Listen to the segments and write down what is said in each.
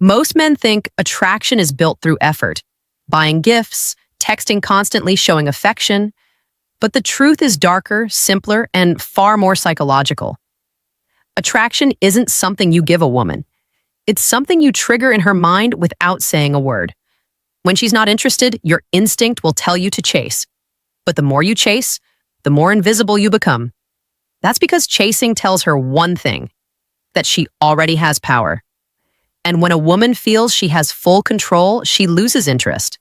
Most men think attraction is built through effort, buying gifts, texting constantly, showing affection. But the truth is darker, simpler, and far more psychological. Attraction isn't something you give a woman. It's something you trigger in her mind without saying a word. When she's not interested, your instinct will tell you to chase. But the more you chase, the more invisible you become. That's because chasing tells her one thing, that she already has power. And when a woman feels she has full control, she loses interest.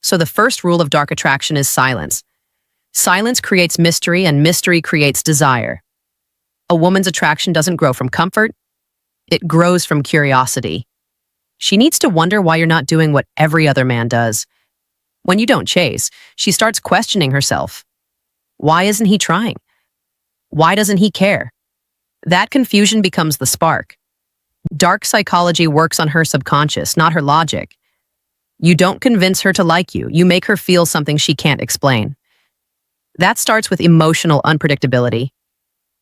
So the first rule of dark attraction is silence. Silence creates mystery, and mystery creates desire. A woman's attraction doesn't grow from comfort. It grows from curiosity. She needs to wonder why you're not doing what every other man does. When you don't chase, she starts questioning herself. Why isn't he trying? Why doesn't he care? That confusion becomes the spark. Dark psychology works on her subconscious, not her logic. You don't convince her to like you. You make her feel something she can't explain. That starts with emotional unpredictability.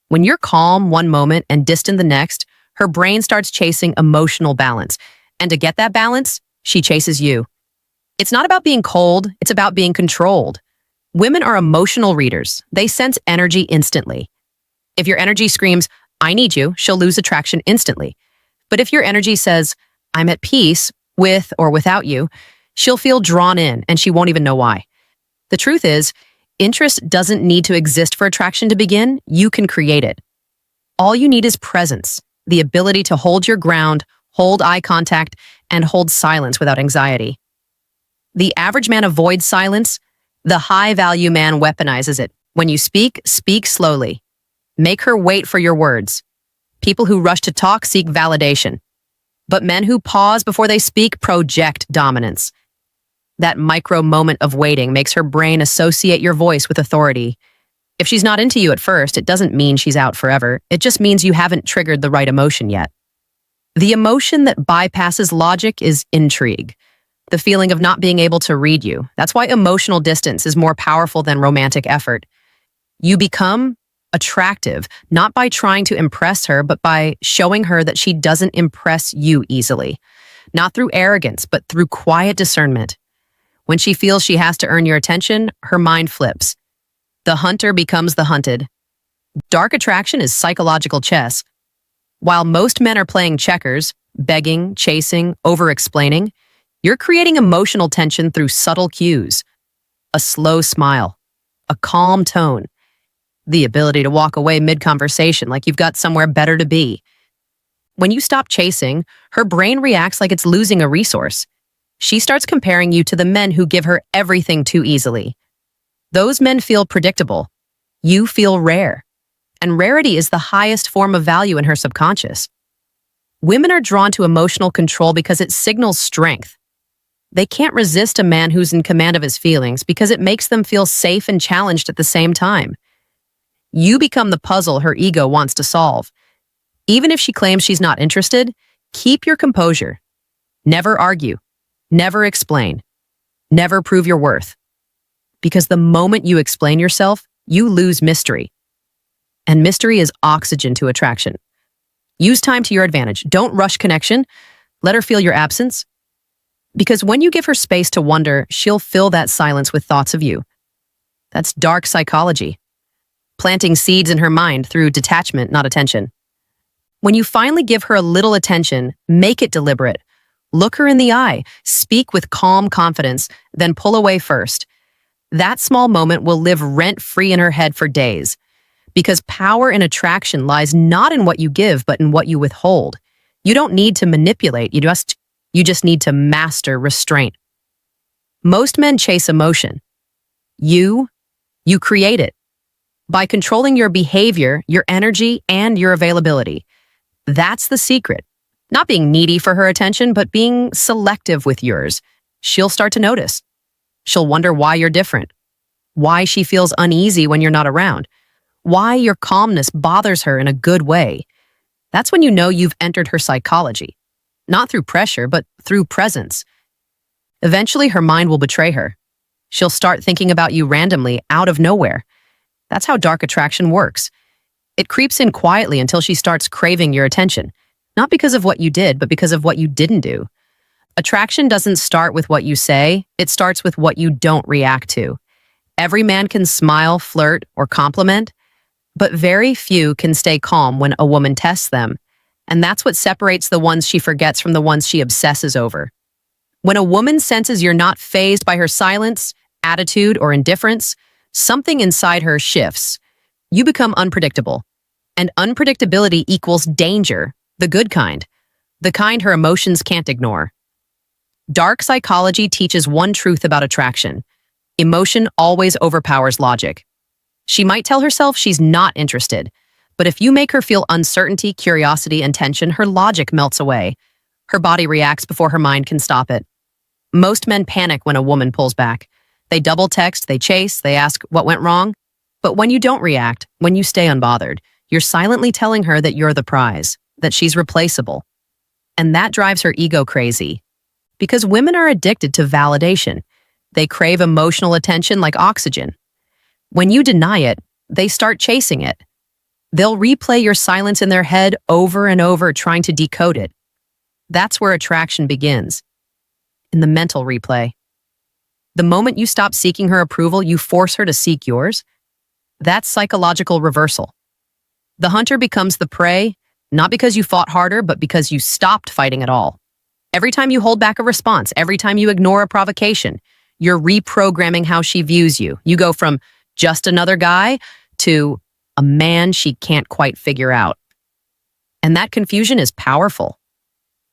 When you're calm one moment and distant the next, her brain starts chasing emotional balance. And to get that balance, she chases you. It's not about being cold, it's about being controlled. Women are emotional readers. They sense energy instantly. If your energy screams, "I need you," she'll lose attraction instantly. But if your energy says, "I'm at peace with or without you," she'll feel drawn in and she won't even know why. The truth is, interest doesn't need to exist for attraction to begin. You can create it. All you need is presence, the ability to hold your ground, hold eye contact, and hold silence without anxiety. The average man avoids silence. The high-value man weaponizes it. When you speak, speak slowly. Make her wait for your words. People who rush to talk seek validation. But men who pause before they speak project dominance. That micro moment of waiting makes her brain associate your voice with authority. If she's not into you at first, it doesn't mean she's out forever. It just means you haven't triggered the right emotion yet. The emotion that bypasses logic is intrigue. The feeling of not being able to read you. That's why emotional distance is more powerful than romantic effort. You become attractive, not by trying to impress her, but by showing her that she doesn't impress you easily. Not through arrogance, but through quiet discernment. When she feels she has to earn your attention, her mind flips. The hunter becomes the hunted. Dark attraction is psychological chess. While most men are playing checkers, begging, chasing, over-explaining, you're creating emotional tension through subtle cues. A slow smile, a calm tone, the ability to walk away mid-conversation like you've got somewhere better to be. When you stop chasing, her brain reacts like it's losing a resource. She starts comparing you to the men who give her everything too easily. Those men feel predictable. You feel rare. And rarity is the highest form of value in her subconscious. Women are drawn to emotional control because it signals strength. They can't resist a man who's in command of his feelings because it makes them feel safe and challenged at the same time. You become the puzzle her ego wants to solve. Even if she claims she's not interested, keep your composure. Never argue. Never explain. Never prove your worth. Because the moment you explain yourself, you lose mystery. And mystery is oxygen to attraction. Use time to your advantage. Don't rush connection. Let her feel your absence. Because when you give her space to wonder, she'll fill that silence with thoughts of you. That's dark psychology. Planting seeds in her mind through detachment, not attention. When you finally give her a little attention, make it deliberate. Look her in the eye, speak with calm confidence, then pull away first. That small moment will live rent-free in her head for days. Because power and attraction lies not in what you give, but in what you withhold. You don't need to manipulate, you just need to master restraint. Most men chase emotion. You create it. By controlling your behavior, your energy, and your availability. That's the secret. Not being needy for her attention, but being selective with yours. She'll start to notice. She'll wonder why you're different. Why she feels uneasy when you're not around. Why your calmness bothers her in a good way. That's when you know you've entered her psychology. Not through pressure, but through presence. Eventually, her mind will betray her. She'll start thinking about you randomly, out of nowhere. That's how dark attraction works. It creeps in quietly until she starts craving your attention. not because of what you did, but because of what you didn't do. Attraction doesn't start with what you say, it starts with what you don't react to. Every man can smile, flirt, or compliment, but very few can stay calm when a woman tests them. And that's what separates the ones she forgets from the ones she obsesses over. When a woman senses you're not fazed by her silence, attitude, or indifference, something inside her shifts. You become unpredictable. And unpredictability equals danger, the good kind, the kind her emotions can't ignore. Dark psychology teaches one truth about attraction. Emotion always overpowers logic. She might tell herself she's not interested, but if you make her feel uncertainty, curiosity, and tension, her logic melts away. Her body reacts before her mind can stop it. Most men panic when a woman pulls back. They double text, they chase, they ask what went wrong. But when you don't react, when you stay unbothered, you're silently telling her that you're the prize, that she's replaceable. And that drives her ego crazy. Because women are addicted to validation. They crave emotional attention like oxygen. When you deny it, they start chasing it. They'll replay your silence in their head over and over, trying to decode it. That's where attraction begins, in the mental replay. The moment you stop seeking her approval, you force her to seek yours. That's psychological reversal. The hunter becomes the prey, not because you fought harder, but because you stopped fighting at all. Every time you hold back a response, every time you ignore a provocation, you're reprogramming how she views you. You go from just another guy to a man she can't quite figure out. And that confusion is powerful.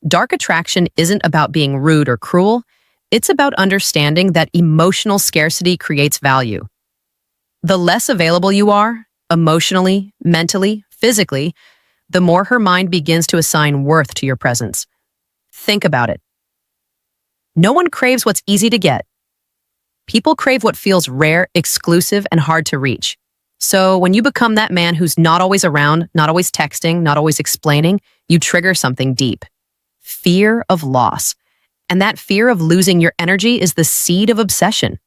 Dark attraction isn't about being rude or cruel. It's about understanding that emotional scarcity creates value. The less available you are, emotionally, mentally, physically, the more her mind begins to assign worth to your presence. Think about it. No one craves what's easy to get. People crave what feels rare, exclusive, and hard to reach. So when you become that man who's not always around, not always texting, not always explaining, you trigger something deep. Fear of loss. And that fear of losing your energy is the seed of obsession.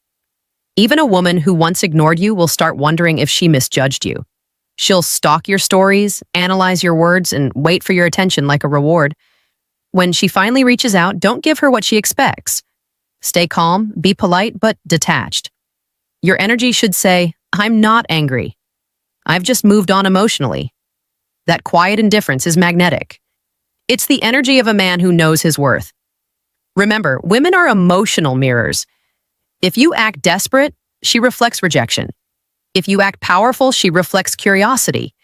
Even a woman who once ignored you will start wondering if she misjudged you. She'll stalk your stories, analyze your words, and wait for your attention like a reward. When she finally reaches out, don't give her what she expects. Stay calm, be polite, but detached. Your energy should say, I'm not angry. I've just moved on emotionally. That quiet indifference is magnetic. It's the energy of a man who knows his worth. Remember, women are emotional mirrors. If you act desperate, she reflects rejection. If you act powerful, she reflects curiosity.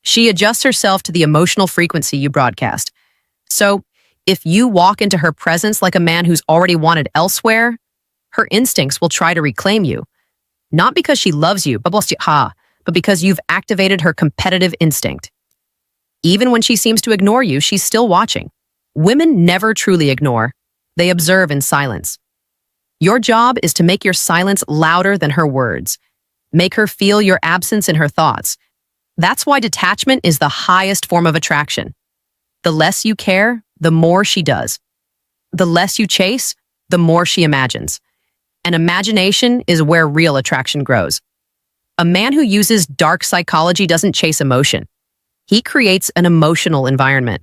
She adjusts herself to the emotional frequency you broadcast. So, if you walk into her presence like a man who's already wanted elsewhere, her instincts will try to reclaim you. Not because she loves you, but because you've activated her competitive instinct. Even when she seems to ignore you, she's still watching. Women never truly ignore. They observe in silence. Your job is to make your silence louder than her words. Make her feel your absence in her thoughts. That's why detachment is the highest form of attraction. The less you care, the more she does. The less you chase, the more she imagines. And imagination is where real attraction grows. A man who uses dark psychology doesn't chase emotion. He creates an emotional environment.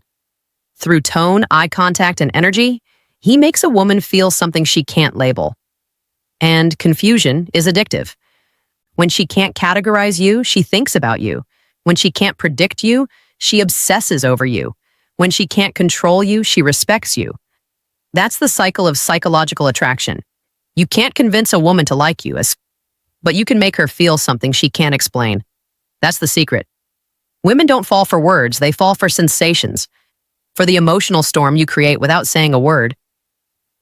Through tone, eye contact, and energy, he makes a woman feel something she can't label. And confusion is addictive. When she can't categorize you, she thinks about you. When she can't predict you, she obsesses over you. When she can't control you, she respects you. That's the cycle of psychological attraction. You can't convince a woman to like you, but you can make her feel something she can't explain. That's the secret. Women don't fall for words, they fall for sensations, for the emotional storm you create without saying a word.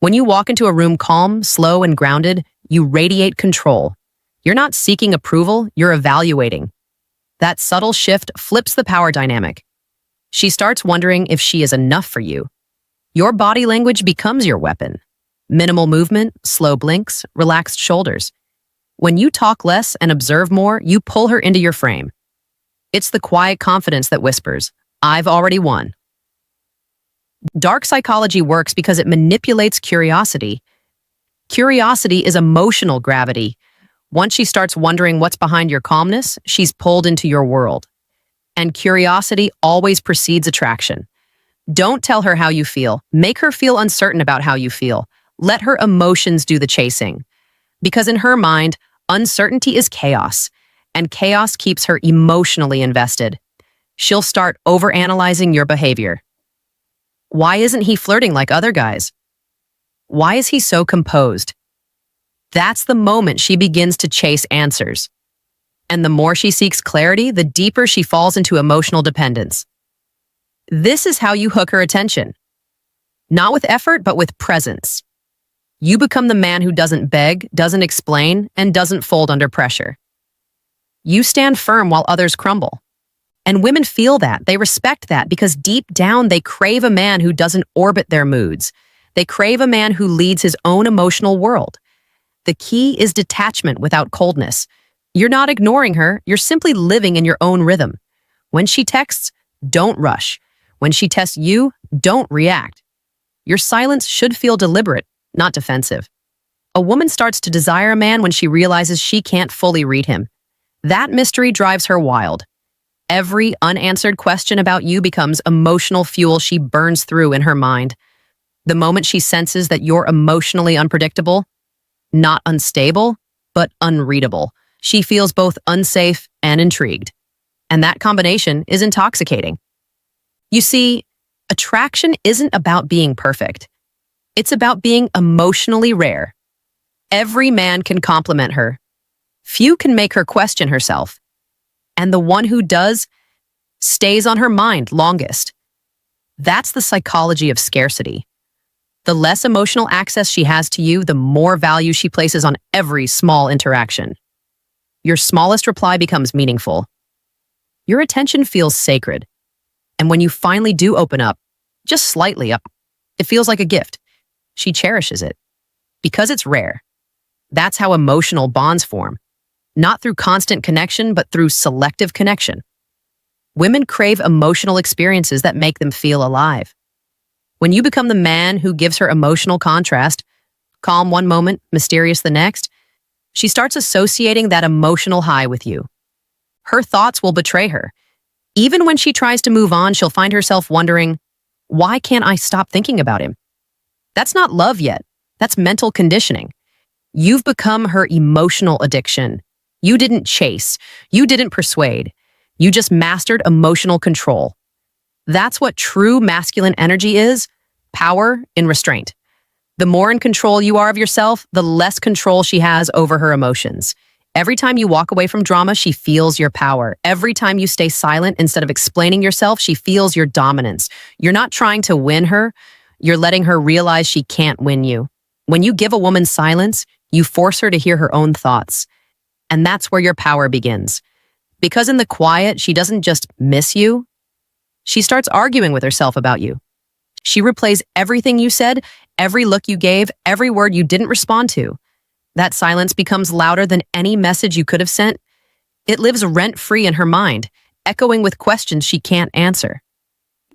When you walk into a room calm, slow, and grounded, you radiate control. You're not seeking approval, you're evaluating. That subtle shift flips the power dynamic. She starts wondering if she is enough for you. Your body language becomes your weapon. Minimal movement, slow blinks, relaxed shoulders. When you talk less and observe more, you pull her into your frame. It's the quiet confidence that whispers, I've already won. Dark psychology works because it manipulates curiosity. Curiosity is emotional gravity. Once she starts wondering what's behind your calmness, she's pulled into your world. And curiosity always precedes attraction. Don't tell her how you feel. Make her feel uncertain about how you feel. Let her emotions do the chasing. Because in her mind, uncertainty is chaos, and chaos keeps her emotionally invested. She'll start overanalyzing your behavior. Why isn't he flirting like other guys? Why is he so composed? That's the moment she begins to chase answers. And the more she seeks clarity, the deeper she falls into emotional dependence. This is how you hook her attention. Not with effort, but with presence. You become the man who doesn't beg, doesn't explain, and doesn't fold under pressure. You stand firm while others crumble. And women feel that. They respect that because deep down they crave a man who doesn't orbit their moods. They crave a man who leads his own emotional world. The key is detachment without coldness. You're not ignoring her, you're simply living in your own rhythm. When she texts, don't rush. When she tests you, don't react. Your silence should feel deliberate, not defensive. A woman starts to desire a man when she realizes she can't fully read him. That mystery drives her wild. Every unanswered question about you becomes emotional fuel she burns through in her mind. The moment she senses that you're emotionally unpredictable, not unstable, but unreadable, she feels both unsafe and intrigued. And that combination is intoxicating. You see, attraction isn't about being perfect. It's about being emotionally rare. Every man can compliment her. Few can make her question herself. And the one who does stays on her mind longest. That's the psychology of scarcity. The less emotional access she has to you, the more value she places on every small interaction. Your smallest reply becomes meaningful. Your attention feels sacred. And when you finally do open up, just slightly up, it feels like a gift. She cherishes it. Because it's rare. That's how emotional bonds form. Not through constant connection, but through selective connection. Women crave emotional experiences that make them feel alive. When you become the man who gives her emotional contrast, calm one moment, mysterious the next, she starts associating that emotional high with you. Her thoughts will betray her. Even when she tries to move on, she'll find herself wondering, why can't I stop thinking about him? That's not love yet. That's mental conditioning. You've become her emotional addiction. You didn't chase. You didn't persuade. You just mastered emotional control. That's what true masculine energy is, power in restraint. The more in control you are of yourself, the less control she has over her emotions. Every time you walk away from drama, she feels your power. Every time you stay silent instead of explaining yourself, she feels your dominance. You're not trying to win her. You're letting her realize she can't win you. When you give a woman silence, you force her to hear her own thoughts. And that's where your power begins. Because in the quiet, she doesn't just miss you. She starts arguing with herself about you. She replays everything you said, every look you gave, every word you didn't respond to. That silence becomes louder than any message you could have sent. It lives rent-free in her mind, echoing with questions she can't answer.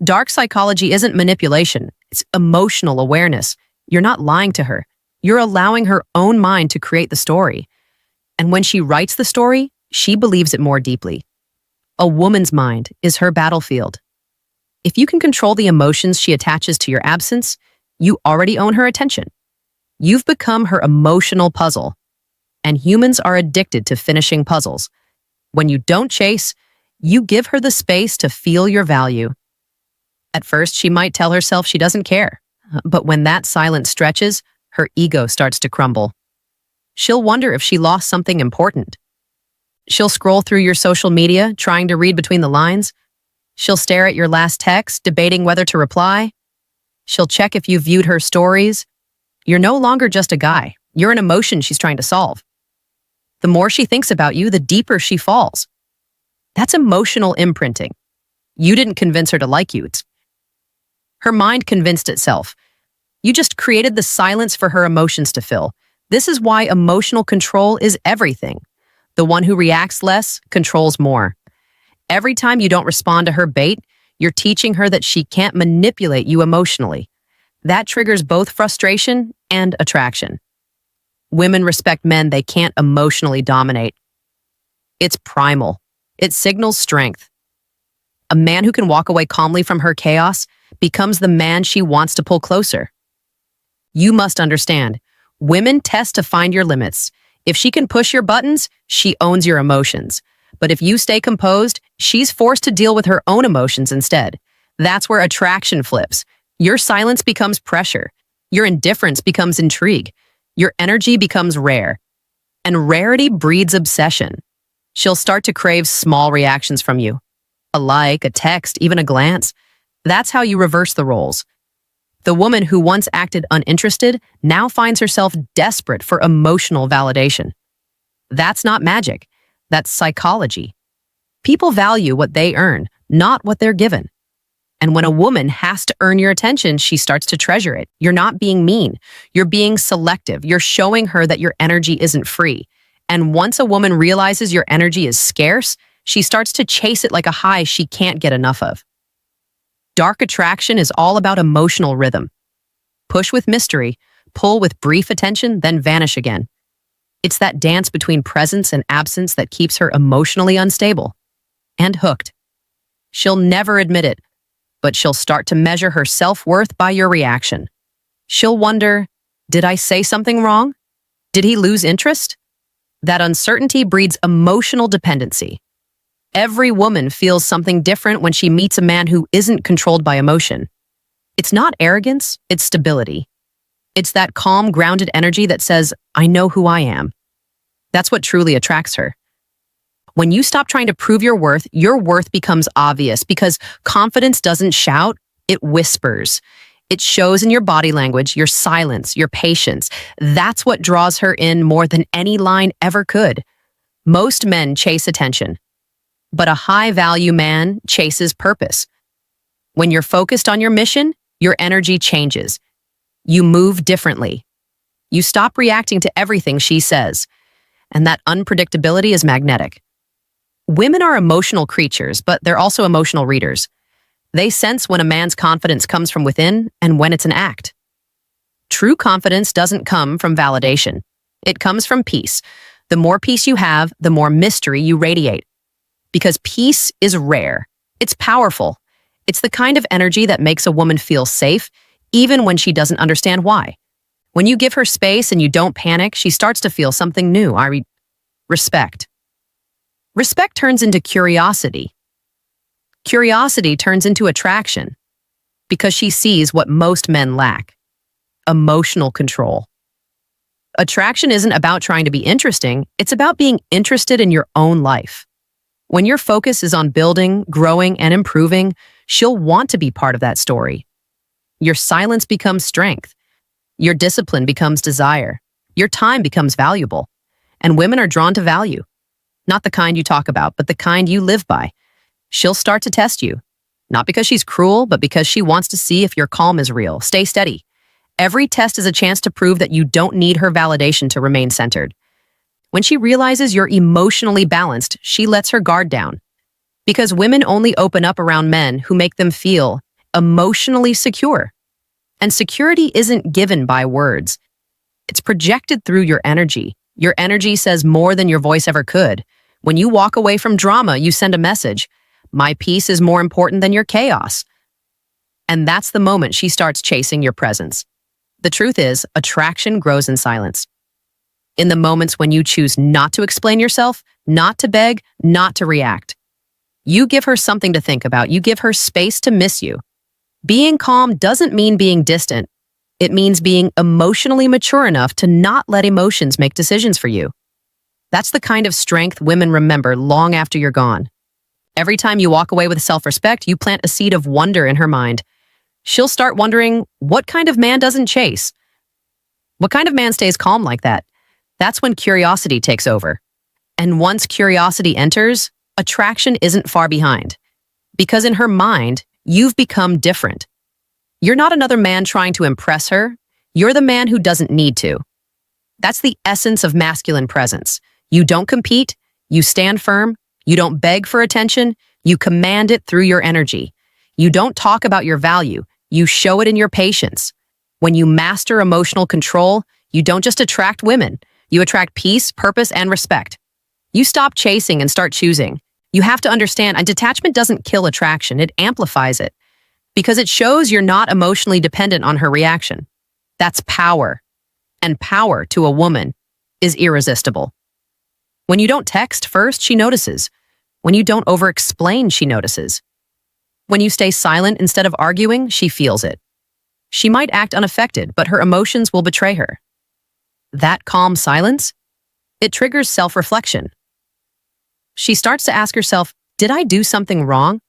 Dark psychology isn't manipulation. It's emotional awareness. You're not lying to her. You're allowing her own mind to create the story. And when she writes the story, she believes it more deeply. A woman's mind is her battlefield. If you can control the emotions she attaches to your absence, you already own her attention. You've become her emotional puzzle. And humans are addicted to finishing puzzles. When you don't chase, you give her the space to feel your value. At first, she might tell herself she doesn't care. But when that silence stretches, her ego starts to crumble. She'll wonder if she lost something important. She'll scroll through your social media, trying to read between the lines. She'll stare at your last text, debating whether to reply. She'll check if you viewed her stories. You're no longer just a guy. You're an emotion she's trying to solve. The more she thinks about you, the deeper she falls. That's emotional imprinting. You didn't convince her to like you. Her mind convinced itself. You just created the silence for her emotions to fill. This is why emotional control is everything. The one who reacts less controls more. Every time you don't respond to her bait, you're teaching her that she can't manipulate you emotionally. That triggers both frustration and attraction. Women respect men they can't emotionally dominate. It's primal. It signals strength. A man who can walk away calmly from her chaos becomes the man she wants to pull closer. You must understand, women test to find your limits. If she can push your buttons, she owns your emotions. But if you stay composed, she's forced to deal with her own emotions instead. That's where attraction flips. Your silence becomes pressure. Your indifference becomes intrigue. Your energy becomes rare. And rarity breeds obsession. She'll start to crave small reactions from you. A like, a text, even a glance. That's how you reverse the roles. The woman who once acted uninterested now finds herself desperate for emotional validation. That's not magic. That's psychology. People value what they earn, not what they're given. And when a woman has to earn your attention, she starts to treasure it. You're not being mean. You're being selective. You're showing her that your energy isn't free. And once a woman realizes your energy is scarce, she starts to chase it like a high she can't get enough of. Dark attraction is all about emotional rhythm. Push with mystery, pull with brief attention, then vanish again. It's that dance between presence and absence that keeps her emotionally unstable and hooked. She'll never admit it, but she'll start to measure her self-worth by your reaction. She'll wonder, did I say something wrong? Did he lose interest? That uncertainty breeds emotional dependency. Every woman feels something different when she meets a man who isn't controlled by emotion. It's not arrogance, it's stability. It's that calm, grounded energy that says, I know who I am. That's what truly attracts her. When you stop trying to prove your worth becomes obvious because confidence doesn't shout, it whispers. It shows in your body language, your silence, your patience. That's what draws her in more than any line ever could. Most men chase attention, but a high-value man chases purpose. When you're focused on your mission, your energy changes. You move differently. You stop reacting to everything she says, and that unpredictability is magnetic. Women are emotional creatures, but they're also emotional readers. They sense when a man's confidence comes from within and when it's an act. True confidence doesn't come from validation. It comes from peace. The more peace you have, the more mystery you radiate. Because peace is rare. It's powerful. It's the kind of energy that makes a woman feel safe, even when she doesn't understand why. When you give her space and you don't panic, she starts to feel something new. Respect. Respect turns into curiosity. Curiosity turns into attraction because she sees what most men lack: emotional control. Attraction isn't about trying to be interesting, it's about being interested in your own life. When your focus is on building, growing, and improving, she'll want to be part of that story. Your silence becomes strength. Your discipline becomes desire. Your time becomes valuable. And women are drawn to value. Not the kind you talk about, but the kind you live by. She'll start to test you. Not because she's cruel, but because she wants to see if your calm is real. Stay steady. Every test is a chance to prove that you don't need her validation to remain centered. When she realizes you're emotionally balanced, she lets her guard down. Because women only open up around men who make them feel emotionally secure. And security isn't given by words. It's projected through your energy. Your energy says more than your voice ever could. When you walk away from drama, you send a message. My peace is more important than your chaos. And that's the moment she starts chasing your presence. The truth is, attraction grows in silence. In the moments when you choose not to explain yourself, not to beg, not to react. You give her something to think about. You give her space to miss you. Being calm doesn't mean being distant. It means being emotionally mature enough to not let emotions make decisions for you. That's the kind of strength women remember long after you're gone. Every time you walk away with self-respect, you plant a seed of wonder in her mind. She'll start wondering, what kind of man doesn't chase? What kind of man stays calm like that? That's when curiosity takes over. And once curiosity enters, attraction isn't far behind. Because in her mind, you've become different. You're not another man trying to impress her. You're the man who doesn't need to. That's the essence of masculine presence. You don't compete. You stand firm. You don't beg for attention. You command it through your energy. You don't talk about your value. You show it in your patience. When you master emotional control, you don't just attract women. You attract peace, purpose, and respect. You stop chasing and start choosing. You have to understand, and detachment doesn't kill attraction. It amplifies it. because it shows you're not emotionally dependent on her reaction. That's power. And power to a woman is irresistible. When you don't text first, she notices. When you don't over-explain, she notices. When you stay silent instead of arguing, she feels it. She might act unaffected, but her emotions will betray her. That calm silence, it triggers self-reflection. She starts to ask herself, did I do something wrong?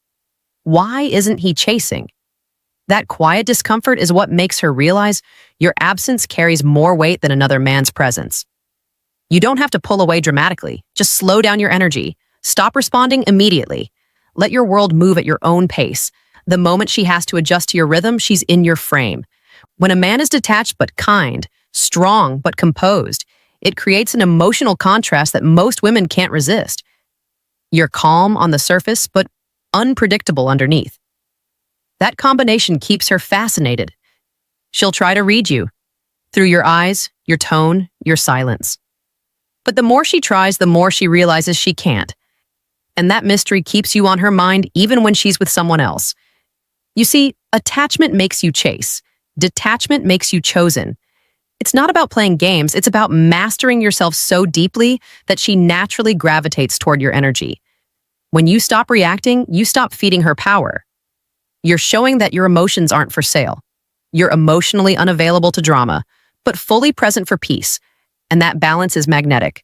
Why isn't he chasing? That quiet discomfort is what makes her realize your absence carries more weight than another man's presence. You don't have to pull away dramatically. Just slow down your energy. Stop responding immediately. Let your world move at your own pace. The moment she has to adjust to your rhythm, she's in your frame. When a man is detached but kind, strong but composed, it creates an emotional contrast that most women can't resist. You're calm on the surface, but unpredictable underneath. That combination keeps her fascinated. She'll try to read you through your eyes, your tone, your silence. But the more she tries, the more she realizes she can't. And that mystery keeps you on her mind even when she's with someone else. You see, attachment makes you chase. Detachment makes you chosen. It's not about playing games, it's about mastering yourself so deeply that she naturally gravitates toward your energy. When you stop reacting, you stop feeding her power. You're showing that your emotions aren't for sale. You're emotionally unavailable to drama, but fully present for peace. And that balance is magnetic.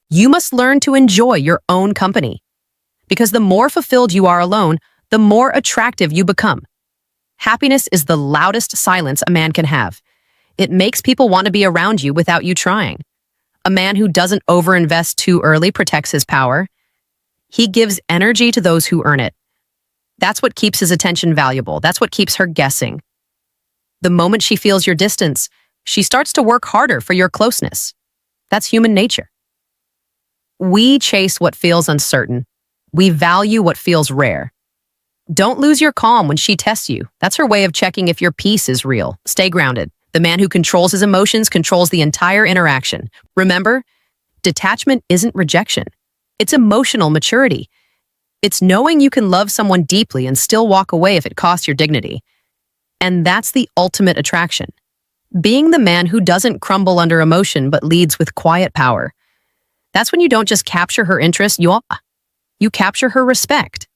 You must learn to enjoy your own company. Because the more fulfilled you are alone, the more attractive you become. Happiness is the loudest silence a man can have. It makes people want to be around you without you trying. A man who doesn't overinvest too early protects his power. He gives energy to those who earn it. That's what keeps his attention valuable. That's what keeps her guessing. The moment she feels your distance, she starts to work harder for your closeness. That's human nature. We chase what feels uncertain. We value what feels rare. Don't lose your calm when she tests you. That's her way of checking if your peace is real. Stay grounded. The man who controls his emotions controls the entire interaction. Remember, detachment isn't rejection. It's emotional maturity. It's knowing you can love someone deeply and still walk away if it costs your dignity. And that's the ultimate attraction. Being the man who doesn't crumble under emotion but leads with quiet power. That's when you don't just capture her interest, you capture her respect.